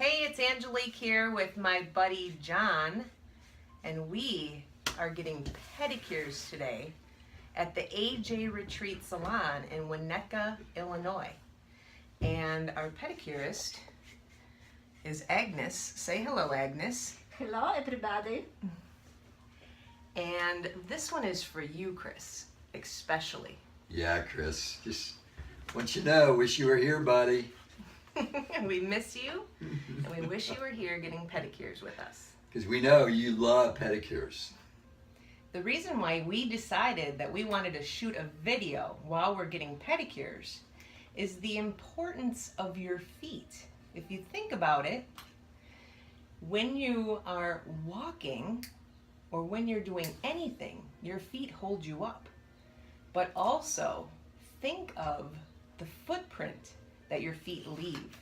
Hey, it's Angelique here with my buddy John, and we are getting pedicures today at the AJ Retreat Salon in Winnetka, Illinois. And our pedicurist is Agnes. Say hello, Agnes. Hello, everybody. And this one is for you, Chris, especially. Yeah, Chris. Just want you to know, wish you were here, buddy. We miss you, and we wish you were here getting pedicures with us. Because we know you love pedicures. The reason why we decided that we wanted to shoot a video while we're getting pedicures is the importance of your feet. If you think about it, when you are walking or when you're doing anything, your feet hold you up. But also, think of the footprint that your feet leave.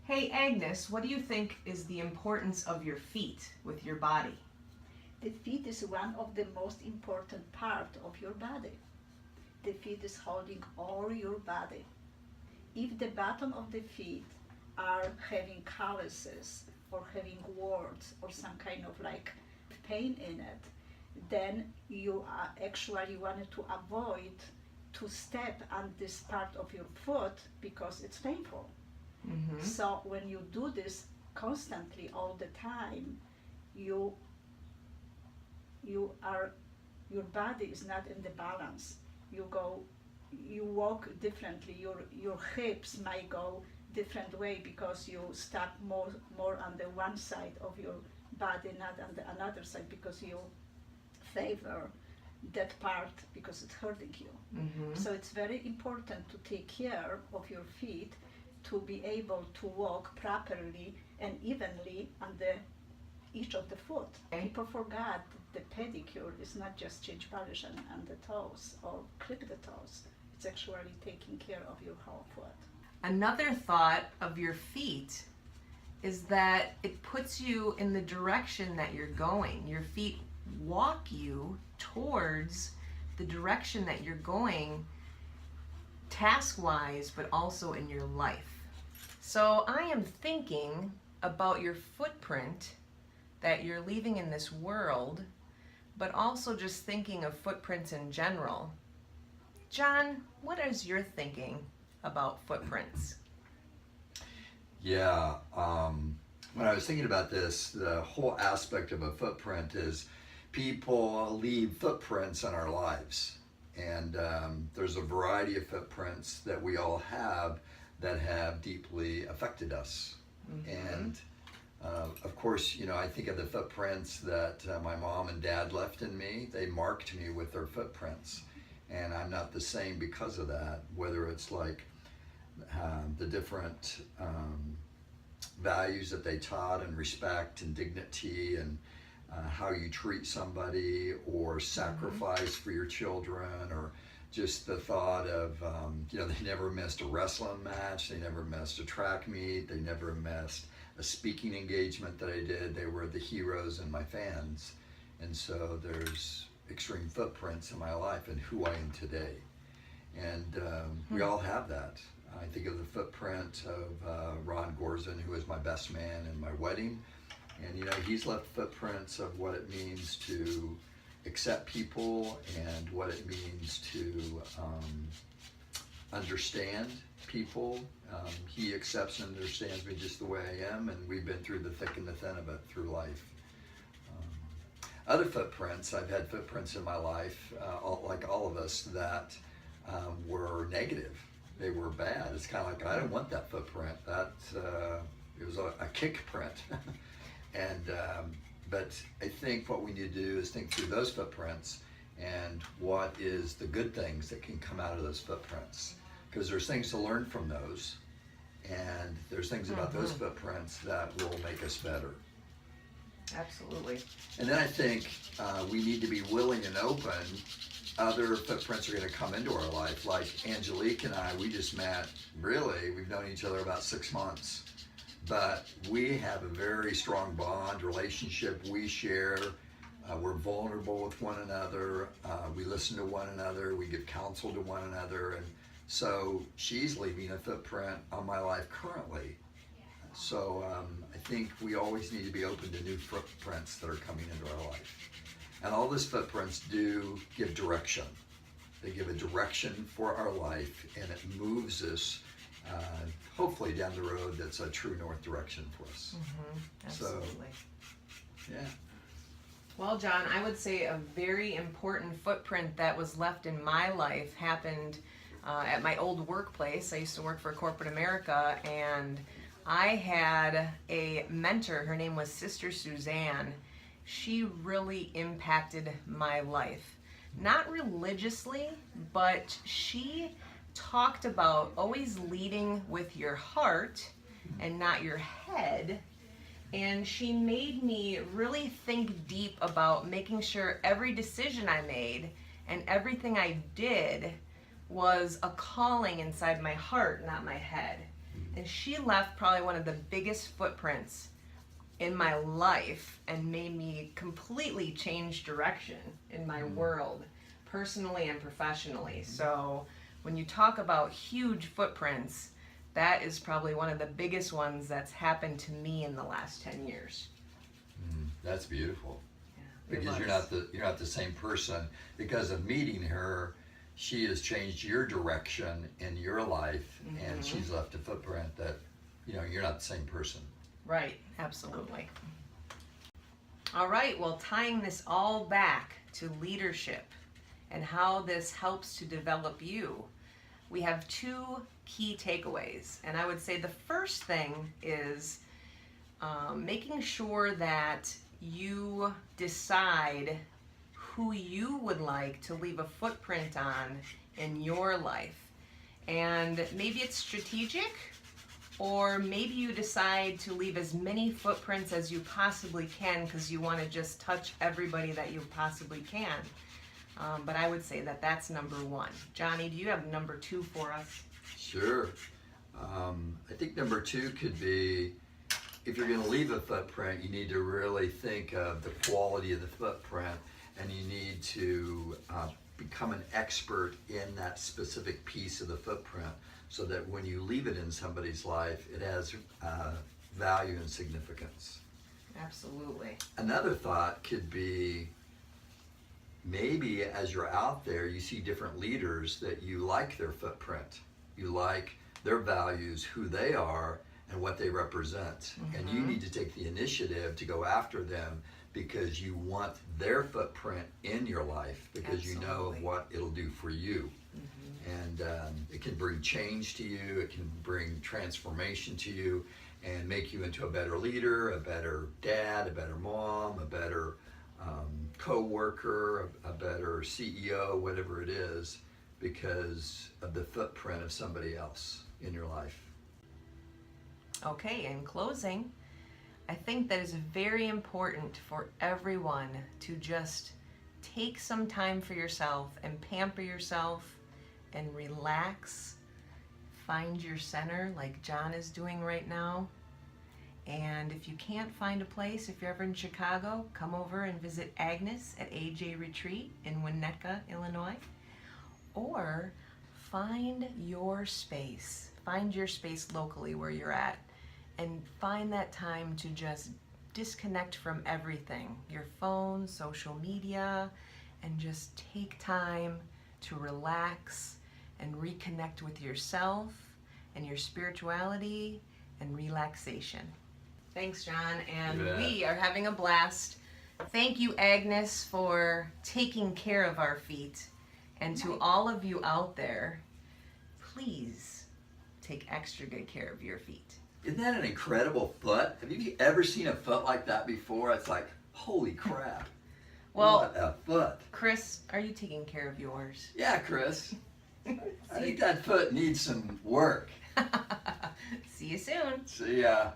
Hey Agnes, what do you think is the importance of your feet with your body? The feet is one of the most important part of your body. The feet is holding all your body. If the bottom of the feet are having calluses or having warts or some kind of like pain in it, then you are actually wanted to avoid to step on this part of your foot because it's painful. Mm-hmm. So when you do this constantly all the time, your body is not in the balance. You walk differently. Your hips might go different way because you stuck more on the one side of your body, not on the another side, because you favor that part because it's hurting you. Mm-hmm. So it's very important to take care of your feet to be able to walk properly and evenly on each of the foot. Okay. People forgot that the pedicure is not just change polish on the toes or clip the toes. It's actually taking care of your whole foot. Another thought of your feet is that it puts you in the direction that you're going. Your feet walk you towards the direction that you're going task-wise, but also in your life. So I am thinking about your footprint that you're leaving in this world, but also just thinking of footprints in general. John, what is your thinking about footprints? Yeah, when I was thinking about this, the whole aspect of a footprint is people leave footprints in our lives. And there's a variety of footprints that we all have that have deeply affected us. Mm-hmm. And of course, you know, I think of the footprints that my mom and dad left in me. They marked me with their footprints. And I'm not the same because of that, whether it's like the different values that they taught and respect and dignity and how you treat somebody or sacrifice for your children, or just the thought of, you know, they never missed a wrestling match, they never missed a track meet, they never missed a speaking engagement that I did. They were the heroes and my fans. And so there's extreme footprints in my life and who I am today. And we all have that. I think of the footprint of Ron Gorzen, who was my best man in my wedding. And you know, he's left footprints of what it means to accept people and what it means to understand people. He accepts and understands me just the way I am, and we've been through the thick and the thin of it through life. Other footprints, I've had footprints in my life, like all of us, that were negative. They were bad. It's kind of like, I don't want that footprint. That it was a kick print. And but I think what we need to do is think through those footprints and what is the good things that can come out of those footprints, because there's things to learn from those, and there's things about those footprints that will make us better. Absolutely. And then I think we need to be willing and open. Other footprints are going to come into our life. Like Angelique and I, we just met, really, we've known each other about 6 months. But we have a very strong bond, relationship. We share, we're vulnerable with one another. We listen to one another. We give counsel to one another. And so she's leaving a footprint on my life currently. So I think we always need to be open to new footprints that are coming into our life. And all those footprints do give direction. They give a direction for our life, and it moves us hopefully down the road that's a true north direction for us. Absolutely. So, yeah. Well, John, I would say a very important footprint that was left in my life happened at my old workplace. I used to work for corporate America, and I had a mentor. Her name was Sister Suzanne. She really impacted my life. Not religiously, but she talked about always leading with your heart and not your head. And she made me really think deep about making sure every decision I made and everything I did was a calling inside my heart, not my head. And she left probably one of the biggest footprints in my life and made me completely change direction in my world, personally and professionally. So when you talk about huge footprints, that is probably one of the biggest ones that's happened to me in the last 10 years. That's beautiful. Yeah, Because you're not the same person. Because of meeting her, she has changed your direction in your life, and she's left a footprint that, you're not the same person. Right, absolutely. All right, well, tying this all back to leadership and how this helps to develop you, we have two key takeaways. And I would say the first thing is making sure that you decide who you would like to leave a footprint on in your life. And maybe it's strategic, or maybe you decide to leave as many footprints as you possibly can because you want to just touch everybody that you possibly can. But I would say that that's number one. Johnny, do you have number two for us? Sure. I think number two could be, if you're going to leave a footprint, you need to really think of the quality of the footprint, and you need to become an expert in that specific piece of the footprint so that when you leave it in somebody's life, it has value and significance. Absolutely. Another thought could be, maybe as you're out there, you see different leaders that you like their footprint. You like their values, who they are, and what they represent. And you need to take the initiative to go after them because you want their footprint in your life, because you know what it'll do for you. And it can bring change to you, it can bring transformation to you, and make you into a better leader, a better dad, a better mom, a better co-worker, a better CEO, whatever it is, because of the footprint of somebody else in your life. Okay, in closing, I think that it's very important for everyone to just take some time for yourself and pamper yourself and relax. Find your center like John is doing right now. And if you can't find a place, if you're ever in Chicago, come over and visit Agnes at AJ Retreat in Winnetka, Illinois. Or find your space. Find your space locally where you're at. And find that time to just disconnect from everything. Your phone, social media, and just take time to relax and reconnect with yourself and your spirituality and relaxation. Thanks, John, and we are having a blast. Thank you, Agnes, for taking care of our feet. And to all of you out there, please take extra good care of your feet. Isn't that an incredible foot? Have you ever seen a foot like that before? It's like, holy crap. Well, what a foot. Chris, are you taking care of yours? Yeah, Chris. I think that foot needs some work. See you soon. See ya.